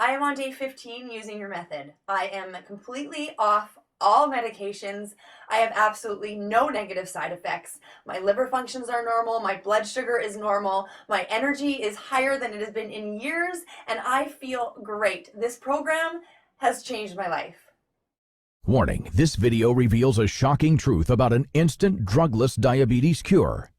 I am on day 15 using your method. I am completely off all medications. I have absolutely no negative side effects. My liver functions are normal. My blood sugar is normal. My energy is higher than it has been in years, and I feel great. This program has changed my life. Warning, this video reveals a shocking truth about an instant drugless diabetes cure.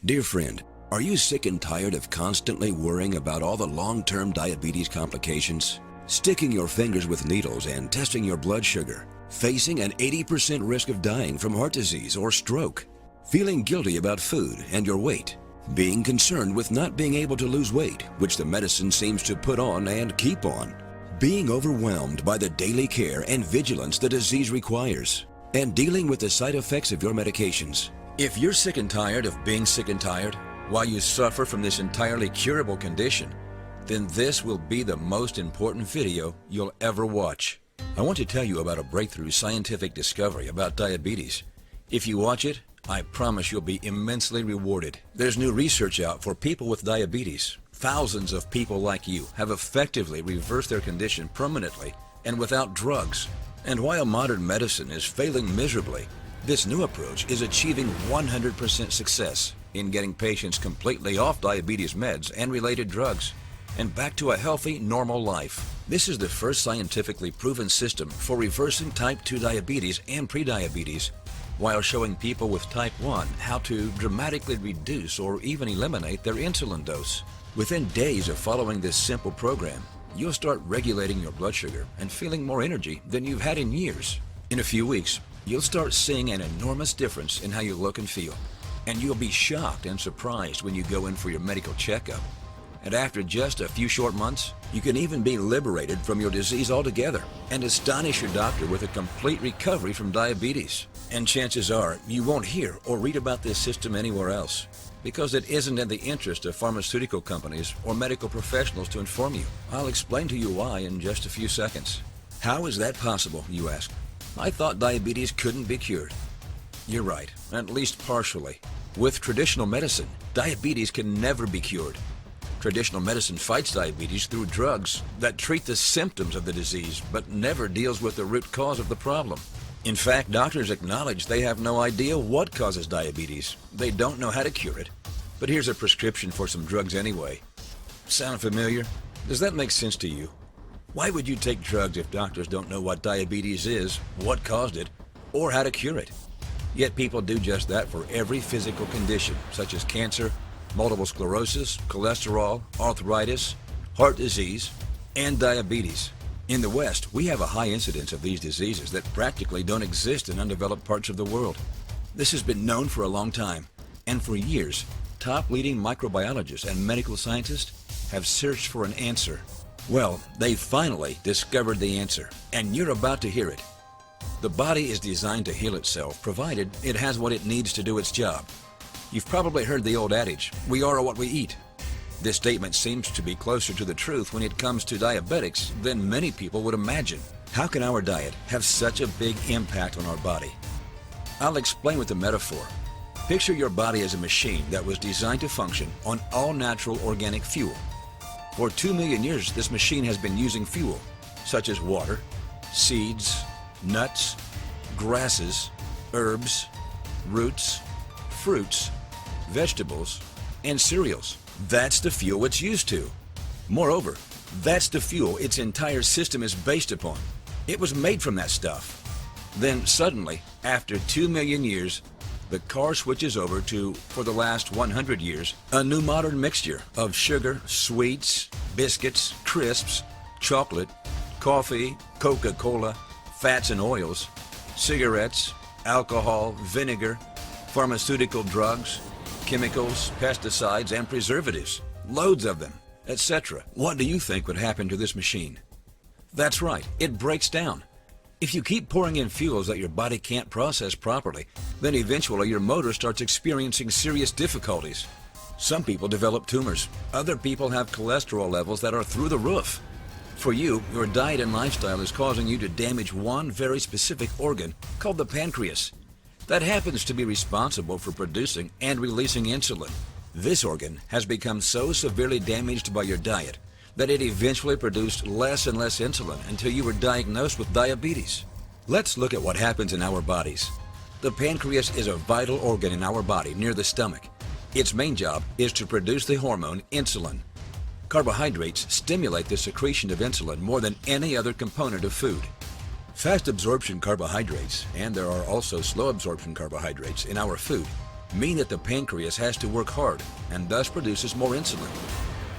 Dear friend, are you sick and tired of constantly worrying about all the long-term diabetes complications? Sticking your fingers with needles and testing your blood sugar? Facing an 80% risk of dying from heart disease or stroke? Feeling guilty about food and your weight? Being concerned with not being able to lose weight, which the medicine seems to put on and keep on? Being overwhelmed by the daily care and vigilance the disease requires? And dealing with the side effects of your medications? If you're sick and tired of being sick and tired, while you suffer from this entirely curable condition, then this will be the most important video you'll ever watch. I want to tell you about a breakthrough scientific discovery about diabetes. If you watch it, I promise you'll be immensely rewarded. There's new research out for people with diabetes. Thousands of people like you have effectively reversed their condition permanently and without drugs. And while modern medicine is failing miserably, this new approach is achieving 100% success in getting patients completely off diabetes meds and related drugs and back to a healthy, normal life. This is the first scientifically proven system for reversing type 2 diabetes and prediabetes while showing people with type 1 how to dramatically reduce or even eliminate their insulin dose. Within days of following this simple program, you'll start regulating your blood sugar and feeling more energy than you've had in years. In a few weeks, you'll start seeing an enormous difference in how you look and feel. And you'll be shocked and surprised when you go in for your medical checkup. And after just a few short months, you can even be liberated from your disease altogether and astonish your doctor with a complete recovery from diabetes. And chances are you won't hear or read about this system anywhere else because it isn't in the interest of pharmaceutical companies or medical professionals to inform you. I'll explain to you why in just a few seconds. How is that possible, you ask? I thought diabetes couldn't be cured. You're right, at least partially. With traditional medicine, diabetes can never be cured. Traditional medicine fights diabetes through drugs that treat the symptoms of the disease, but never deals with the root cause of the problem. In fact, doctors acknowledge they have no idea what causes diabetes. They don't know how to cure it. But here's a prescription for some drugs anyway. Sound familiar? Does that make sense to you? Why would you take drugs if doctors don't know what diabetes is, what caused it, or how to cure it? Yet people do just that for every physical condition, such as cancer, multiple sclerosis, cholesterol, arthritis, heart disease, and diabetes. In the West, we have a high incidence of these diseases that practically don't exist in undeveloped parts of the world. This has been known for a long time, and for years, top leading microbiologists and medical scientists have searched for an answer. Well, they finally discovered the answer, and you're about to hear it. The body is designed to heal itself, provided it has what it needs to do its job. You've probably heard the old adage, we are what we eat. This statement seems to be closer to the truth when it comes to diabetics than many people would imagine. How can our diet have such a big impact on our body? I'll explain with a metaphor. Picture your body as a machine that was designed to function on all natural organic fuel. For 2 million years, this machine has been using fuel, such as water, seeds, nuts, grasses, herbs, roots, fruits, vegetables, and cereals. That's the fuel it's used to. Moreover, that's the fuel its entire system is based upon. It was made from that stuff. Then suddenly, after 2 million years, the car switches over to, for the last 100 years, a new modern mixture of sugar, sweets, biscuits, crisps, chocolate, coffee, Coca-Cola, fats and oils, cigarettes, alcohol, vinegar, pharmaceutical drugs, chemicals, pesticides, and preservatives, loads of them, etc. What do you think would happen to this machine? That's right, it breaks down. If you keep pouring in fuels that your body can't process properly, then eventually your motor starts experiencing serious difficulties. Some people develop tumors. Other people have cholesterol levels that are through the roof. For you, your diet and lifestyle is causing you to damage one very specific organ called the pancreas. That happens to be responsible for producing and releasing insulin. This organ has become so severely damaged by your diet that it eventually produced less and less insulin until you were diagnosed with diabetes. Let's look at what happens in our bodies. The pancreas is a vital organ in our body near the stomach. Its main job is to produce the hormone insulin. Carbohydrates stimulate the secretion of insulin more than any other component of food. Fast absorption carbohydrates, and there are also slow absorption carbohydrates in our food, mean that the pancreas has to work hard and thus produces more insulin.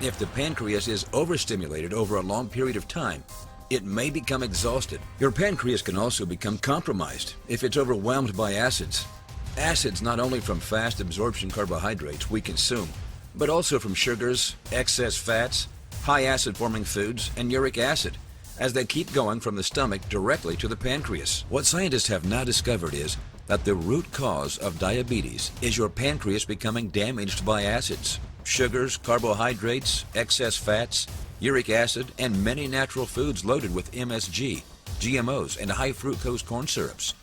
If the pancreas is overstimulated over a long period of time, it may become exhausted. Your pancreas can also become compromised if it's overwhelmed by acids. Acids not only from fast absorption carbohydrates we consume, but also from sugars, excess fats, high acid forming foods, and uric acid, as they keep going from the stomach directly to the pancreas. What scientists have now discovered is that the root cause of diabetes is your pancreas becoming damaged by acids, sugars, carbohydrates, excess fats, uric acid, and many natural foods loaded with MSG, GMOs, and high fructose corn syrups,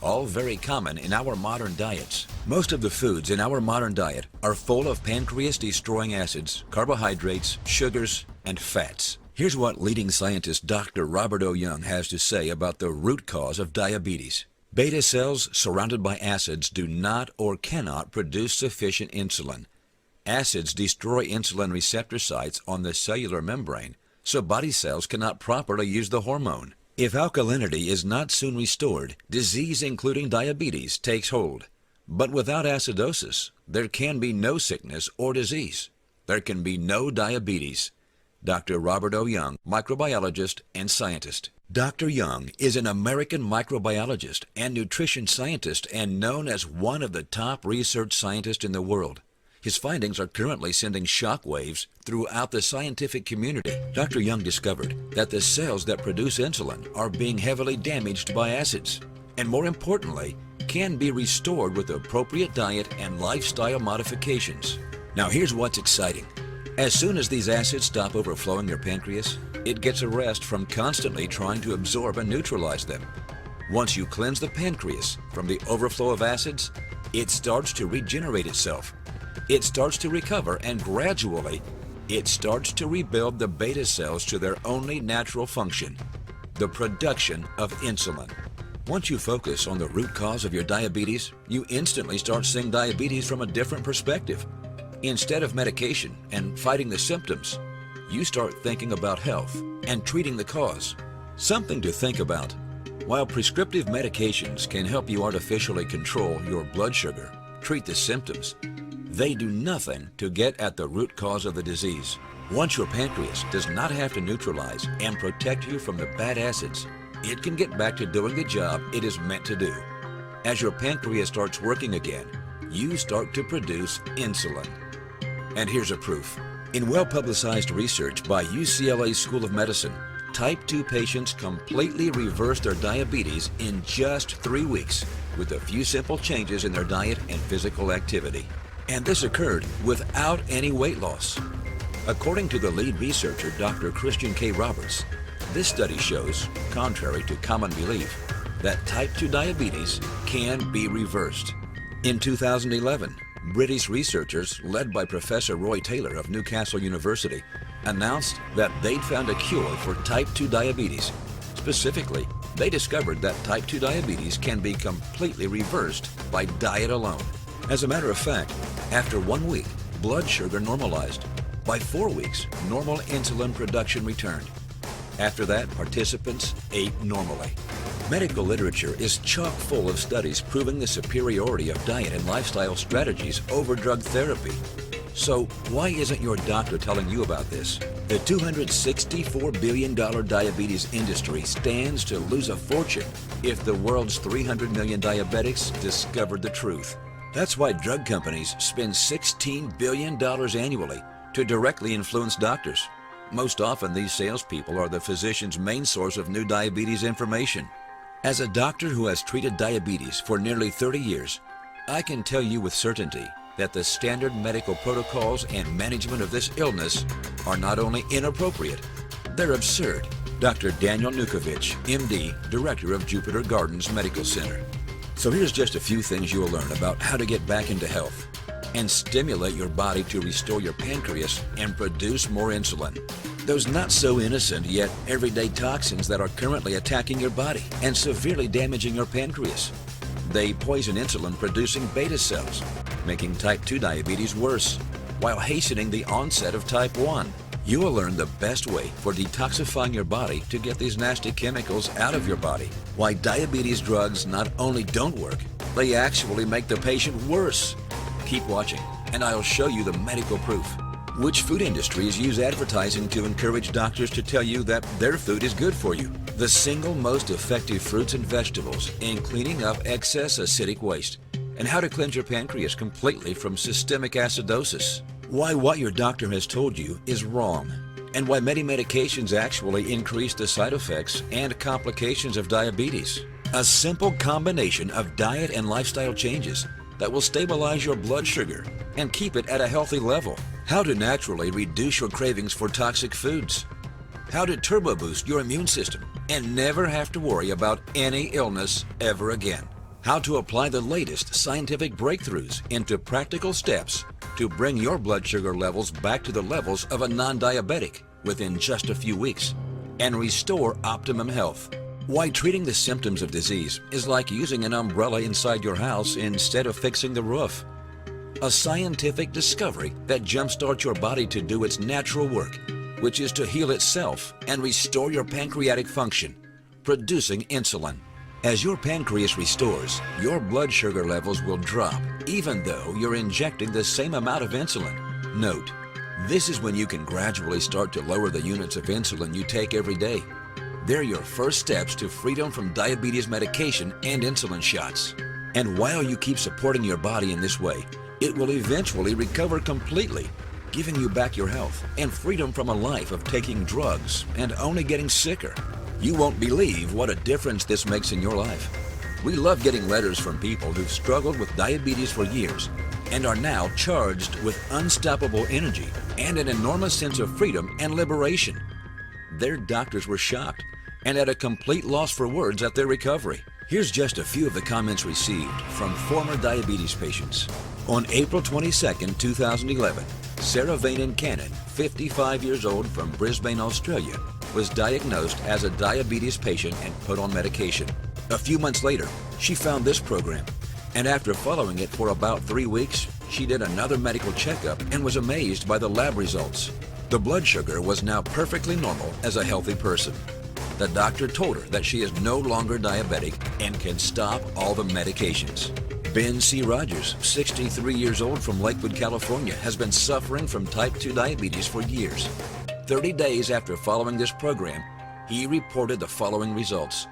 all very common in our modern diets. Most of the foods in our modern diet are full of pancreas-destroying acids, carbohydrates, sugars, and fats. Here's what leading scientist Dr. Robert O. Young has to say about the root cause of diabetes. Beta cells surrounded by acids do not or cannot produce sufficient insulin. Acids destroy insulin receptor sites on the cellular membrane, so body cells cannot properly use the hormone. If alkalinity is not soon restored, disease including diabetes takes hold. But without acidosis, there can be no sickness or disease. There can be no diabetes. Dr. Robert O. Young, microbiologist and scientist. Dr. Young is an American microbiologist and nutrition scientist and known as one of the top research scientists in the world. His findings are currently sending shock waves throughout the scientific community. Dr. Young discovered that the cells that produce insulin are being heavily damaged by acids, and more importantly, can be restored with appropriate diet and lifestyle modifications. Now here's what's exciting. As soon as these acids stop overflowing your pancreas, it gets a rest from constantly trying to absorb and neutralize them. Once you cleanse the pancreas from the overflow of acids, it starts to regenerate itself. It starts to recover, and gradually, it starts to rebuild the beta cells to their only natural function, the production of insulin. Once you focus on the root cause of your diabetes, you instantly start seeing diabetes from a different perspective. Instead of medication and fighting the symptoms, you start thinking about health and treating the cause. Something to think about. While prescriptive medications can help you artificially control your blood sugar, treat the symptoms, they do nothing to get at the root cause of the disease. Once your pancreas does not have to neutralize and protect you from the bad acids, it can get back to doing the job it is meant to do. As your pancreas starts working again, you start to produce insulin. And here's a proof. In well-publicized research by UCLA School of Medicine, type 2 patients completely reversed their diabetes in just 3 weeks with a few simple changes in their diet and physical activity. And this occurred without any weight loss. According to the lead researcher, Dr. Christian K. Roberts, this study shows, contrary to common belief, that type 2 diabetes can be reversed. In 2011, British researchers, led by Professor Roy Taylor of Newcastle University, announced that they'd found a cure for type 2 diabetes. Specifically, they discovered that type 2 diabetes can be completely reversed by diet alone. As a matter of fact, after 1 week, blood sugar normalized. By 4 weeks, normal insulin production returned. After that, participants ate normally. Medical literature is chock full of studies proving the superiority of diet and lifestyle strategies over drug therapy. So why isn't your doctor telling you about this? The $264 billion diabetes industry stands to lose a fortune if the world's 300 million diabetics discovered the truth. That's why drug companies spend $16 billion annually to directly influence doctors. Most often, these salespeople are the physician's main source of new diabetes information. As a doctor who has treated diabetes for nearly 30 years, I can tell you with certainty that the standard medical protocols and management of this illness are not only inappropriate, they're absurd. Dr. Daniel Nukovich, MD, Director of Jupiter Gardens Medical Center. So here's just a few things you'll learn about how to get back into health. and stimulate your body to restore your pancreas and produce more insulin. Those not so innocent yet everyday toxins that are currently attacking your body and severely damaging your pancreas. They poison insulin-producing beta cells, making type 2 diabetes worse, while hastening the onset of type 1. You will learn the best way for detoxifying your body to get these nasty chemicals out of your body. Why diabetes drugs not only don't work, they actually make the patient worse. Keep watching, and I'll show you the medical proof. Which food industries use advertising to encourage doctors to tell you that their food is good for you? The single most effective fruits and vegetables in cleaning up excess acidic waste, and how to cleanse your pancreas completely from systemic acidosis. Why what your doctor has told you is wrong, and why many medications actually increase the side effects and complications of diabetes. A simple combination of diet and lifestyle changes that will stabilize your blood sugar and keep it at a healthy level. How to naturally reduce your cravings for toxic foods. How to turbo boost your immune system and never have to worry about any illness ever again. How to apply the latest scientific breakthroughs into practical steps to bring your blood sugar levels back to the levels of a non-diabetic within just a few weeks and restore optimum health. Why treating the symptoms of disease is like using an umbrella inside your house instead of fixing the roof. A scientific discovery that jumpstarts your body to do its natural work, which is to heal itself and restore your pancreatic function, producing insulin. As your pancreas restores, your blood sugar levels will drop, even though you're injecting the same amount of insulin. Note, this is when you can gradually start to lower the units of insulin you take every day. They're your first steps to freedom from diabetes medication and insulin shots. And while you keep supporting your body in this way, it will eventually recover completely, giving you back your health and freedom from a life of taking drugs and only getting sicker. You won't believe what a difference this makes in your life. We love getting letters from people who've struggled with diabetes for years and are now charged with unstoppable energy and an enormous sense of freedom and liberation. Their doctors were shocked and at a complete loss for words at their recovery. Here's just a few of the comments received from former diabetes patients. On April 22, 2011, Sarah Vainan Cannon, 55 years old from Brisbane, Australia, was diagnosed as a diabetes patient and put on medication. A few months later, she found this program, and after following it for about 3 weeks, she did another medical checkup and was amazed by the lab results. The blood sugar was now perfectly normal as a healthy person. The doctor told her that she is no longer diabetic and can stop all the medications. Ben C. Rogers, 63 years old from Lakewood, California, has been suffering from type 2 diabetes for years. 30 days after following this program, he reported the following results.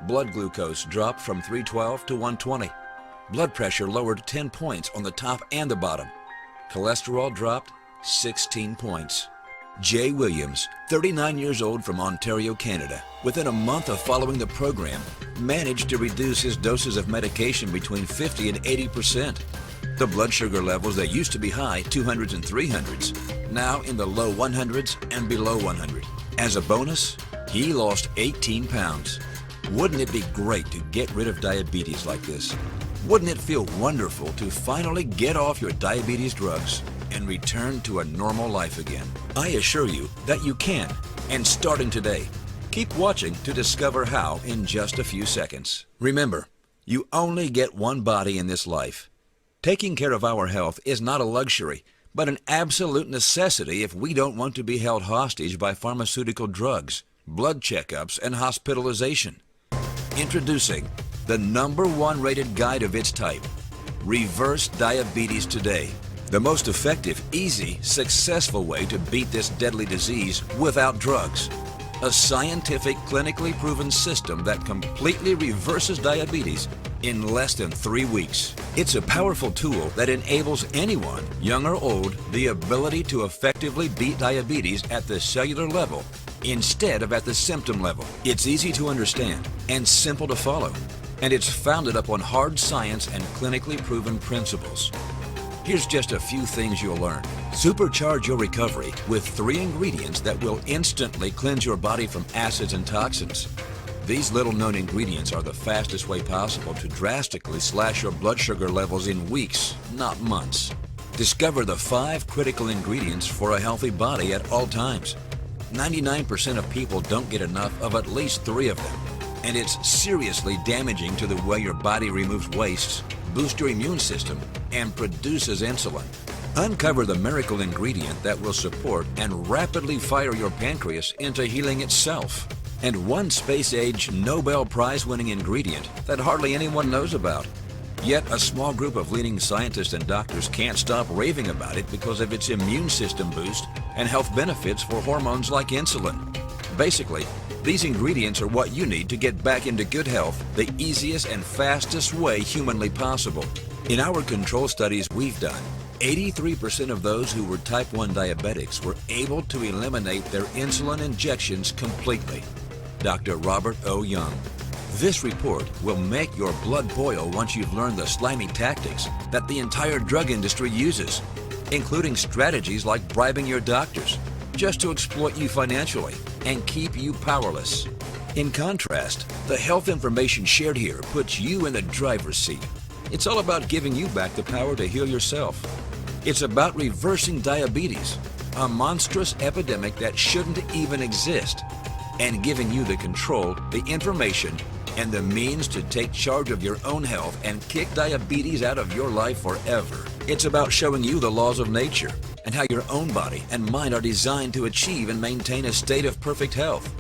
Blood glucose dropped from 312 to 120. Blood pressure lowered 10 points on the top and the bottom. Cholesterol dropped 16 points. Jay Williams, 39 years old from Ontario, Canada, within a month of following the program, managed to reduce his doses of medication between 50 and 80%. The blood sugar levels that used to be high 200s and 300s, now in the low 100s and below 100. As a bonus, he lost 18 pounds. Wouldn't it be great to get rid of diabetes like this? Wouldn't it feel wonderful to finally get off your diabetes drugs and return to a normal life again? I assure you that you can, and starting today. Keep watching to discover how in just a few seconds. Remember, you only get one body in this life. Taking care of our health is not a luxury, but an absolute necessity if we don't want to be held hostage by pharmaceutical drugs, blood checkups, and hospitalization. Introducing the #1 rated guide of its type, Reverse Diabetes Today. The most effective, easy, successful way to beat this deadly disease without drugs. A scientific, clinically proven system that completely reverses diabetes in less than 3 weeks. It's a powerful tool that enables anyone, young or old, the ability to effectively beat diabetes at the cellular level instead of at the symptom level. It's easy to understand and simple to follow, and it's founded upon hard science and clinically proven principles. Here's just a few things you'll learn. Supercharge your recovery with 3 ingredients that will instantly cleanse your body from acids and toxins. These little-known ingredients are the fastest way possible to drastically slash your blood sugar levels in weeks, not months. Discover the 5 critical ingredients for a healthy body at all times. 99% of people don't get enough of at least 3 of them. And it's seriously damaging to the way your body removes wastes, boosts your immune system, and produces insulin. Uncover the miracle ingredient that will support and rapidly fire your pancreas into healing itself. And one space-age Nobel Prize-winning ingredient that hardly anyone knows about. Yet a small group of leading scientists and doctors can't stop raving about it because of its immune system boost and health benefits for hormones like insulin. Basically, these ingredients are what you need to get back into good health the easiest and fastest way humanly possible. In our control studies we've done, 83% of those who were type 1 diabetics were able to eliminate their insulin injections completely. Dr. Robert O. Young. This report will make your blood boil once you've learned the slimy tactics that the entire drug industry uses, including strategies like bribing your doctors just to exploit you financially and keep you powerless. In contrast, the health information shared here puts you in the driver's seat. It's all about giving you back the power to heal yourself. It's about reversing diabetes, a monstrous epidemic that shouldn't even exist, and giving you the control, the information, and the means to take charge of your own health and kick diabetes out of your life forever. It's about showing you the laws of nature and how your own body and mind are designed to achieve and maintain a state of perfect health.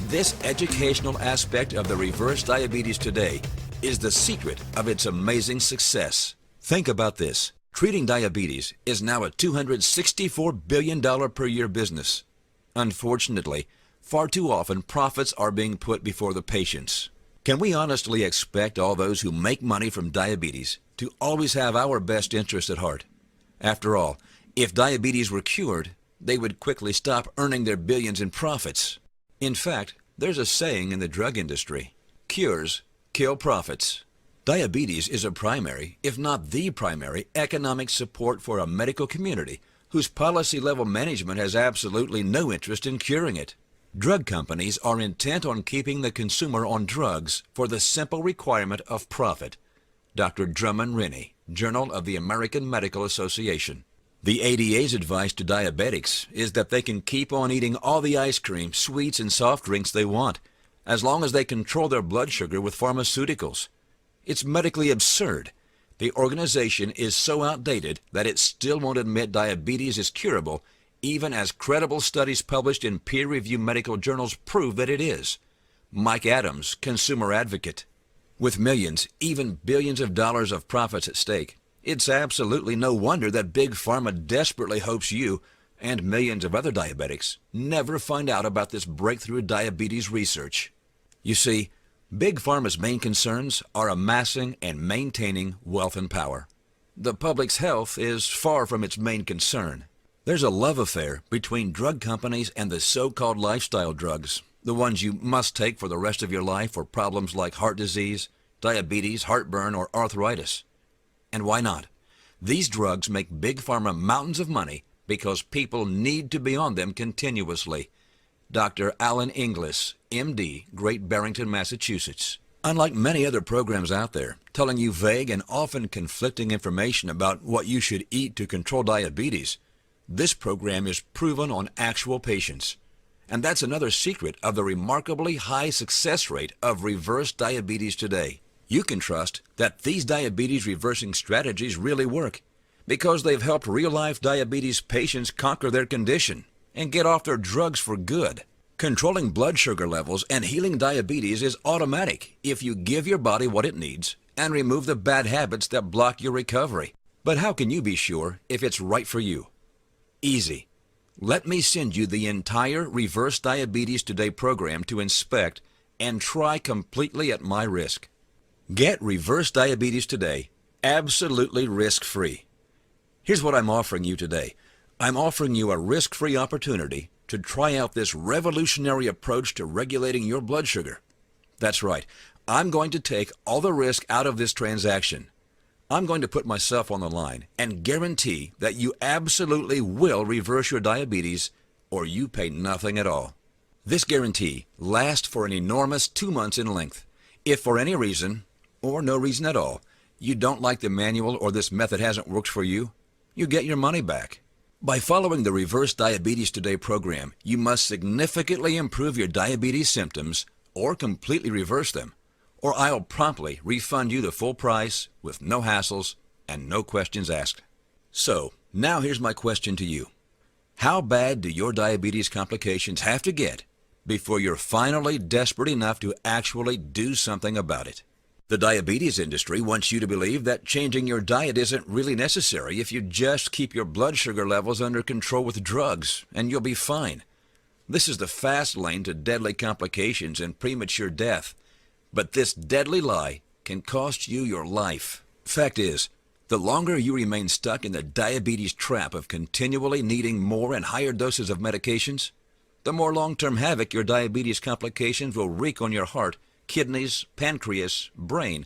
This educational aspect of the Reverse Diabetes Today is the secret of its amazing success. Think about this. Treating diabetes is now a $264 billion per year business. Unfortunately, far too often profits are being put before the patients. Can we honestly expect all those who make money from diabetes to always have our best interest at heart? After all, if diabetes were cured, they would quickly stop earning their billions in profits. In fact, there's a saying in the drug industry, cures kill profits. Diabetes is a primary, if not the primary, economic support for a medical community whose policy-level management has absolutely no interest in curing it. Drug companies are intent on keeping the consumer on drugs for the simple requirement of profit. Dr. Drummond Rennie, Journal of the American Medical Association. The ADA's advice to diabetics is that they can keep on eating all the ice cream, sweets, and soft drinks they want, as long as they control their blood sugar with pharmaceuticals. It's medically absurd. The organization is so outdated that it still won't admit diabetes is curable, even as credible studies published in peer-reviewed medical journals prove that it is. Mike Adams, consumer advocate. With millions, even billions of dollars of profits at stake, it's absolutely no wonder that Big Pharma desperately hopes you and millions of other diabetics never find out about this breakthrough diabetes research. You see, Big Pharma's main concerns are amassing and maintaining wealth and power. The public's health is far from its main concern. There's a love affair between drug companies and the so-called lifestyle drugs, the ones you must take for the rest of your life for problems like heart disease, diabetes, heartburn, or arthritis. And why not? These drugs make Big Pharma mountains of money because people need to be on them continuously. Dr. Alan Inglis, MD, Great Barrington, Massachusetts. Unlike many other programs out there, telling you vague and often conflicting information about what you should eat to control diabetes, this program is proven on actual patients. And that's another secret of the remarkably high success rate of Reverse Diabetes Today. You can trust that these diabetes reversing strategies really work because they've helped real-life diabetes patients conquer their condition and get off their drugs for good. Controlling blood sugar levels and healing diabetes is automatic if you give your body what it needs and remove the bad habits that block your recovery. But how can you be sure if it's right for you? Easy. Let me send you the entire Reverse Diabetes Today program to inspect and try completely at my risk. Get Reverse Diabetes Today absolutely risk-free. Here's what I'm offering you today. I'm offering you a risk-free opportunity to try out this revolutionary approach to regulating your blood sugar. That's right. I'm going to take all the risk out of this transaction. I'm going to put myself on the line and guarantee that you absolutely will reverse your diabetes or you pay nothing at all. This guarantee lasts for an enormous 2 months in length. If for any reason, or no reason at all, you don't like the manual or this method hasn't worked for you, you get your money back. By following the Reverse Diabetes Today program, you must significantly improve your diabetes symptoms or completely reverse them, or I'll promptly refund you the full price with no hassles and no questions asked. So, now here's my question to you. How bad do your diabetes complications have to get before you're finally desperate enough to actually do something about it? The diabetes industry wants you to believe that changing your diet isn't really necessary if you just keep your blood sugar levels under control with drugs, and you'll be fine. This is the fast lane to deadly complications and premature death. But this deadly lie can cost you your life. Fact is, the longer you remain stuck in the diabetes trap of continually needing more and higher doses of medications, the more long-term havoc your diabetes complications will wreak on your heart, kidneys, pancreas, brain,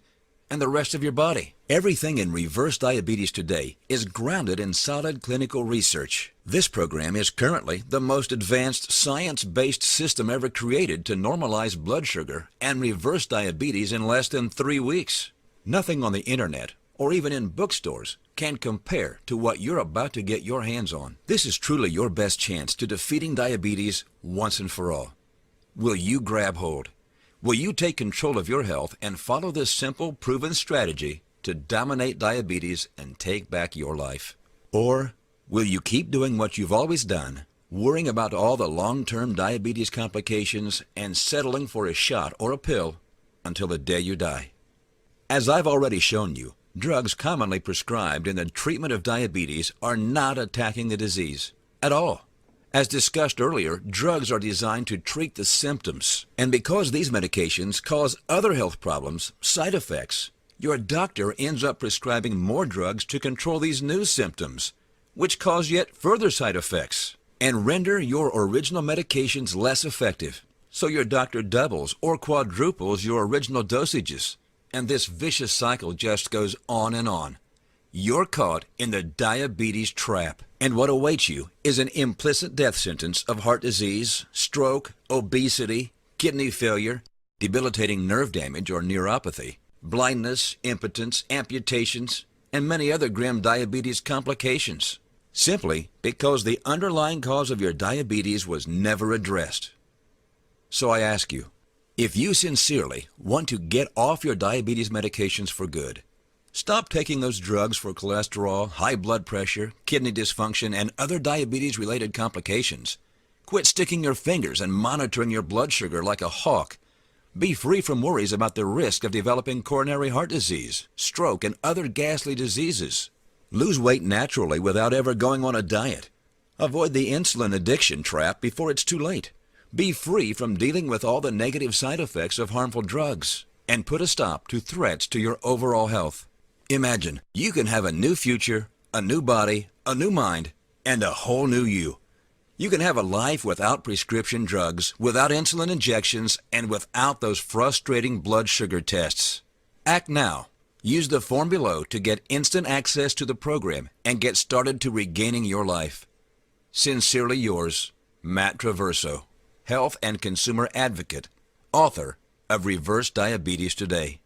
and the rest of your body. Everything in Reverse Diabetes Today is grounded in solid clinical research. This program is currently the most advanced science-based system ever created to normalize blood sugar and reverse diabetes in less than 3 weeks. Nothing on the internet or even in bookstores can compare to what you're about to get your hands on. This is truly your best chance to defeating diabetes once and for all. Will you grab hold? Will you take control of your health and follow this simple, proven strategy to dominate diabetes and take back your life? Or will you keep doing what you've always done, worrying about all the long-term diabetes complications and settling for a shot or a pill until the day you die? As I've already shown you, drugs commonly prescribed in the treatment of diabetes are not attacking the disease at all. As discussed earlier, drugs are designed to treat the symptoms. And because these medications cause other health problems, side effects, your doctor ends up prescribing more drugs to control these new symptoms, which cause yet further side effects and render your original medications less effective. So your doctor doubles or quadruples your original dosages, and this vicious cycle just goes on and on. You're caught in the diabetes trap, and what awaits you is an implicit death sentence of heart disease, stroke, obesity, kidney failure, debilitating nerve damage or neuropathy, blindness, impotence, amputations, and many other grim diabetes complications, simply because the underlying cause of your diabetes was never addressed. So I ask you, if you sincerely want to get off your diabetes medications for good, stop taking those drugs for cholesterol, high blood pressure, kidney dysfunction, and other diabetes-related complications. Quit sticking your fingers and monitoring your blood sugar like a hawk. Be free from worries about the risk of developing coronary heart disease, stroke, and other ghastly diseases. Lose weight naturally without ever going on a diet. Avoid the insulin addiction trap before it's too late. Be free from dealing with all the negative side effects of harmful drugs, and put a stop to threats to your overall health. Imagine you can have a new future, a new body, a new mind, and a whole new you. You can have a life without prescription drugs, without insulin injections, and without those frustrating blood sugar tests. Act now. Use the form below to get instant access to the program and get started to regaining your life. Sincerely yours, Matt Traverso, Health and Consumer Advocate, author of Reverse Diabetes Today.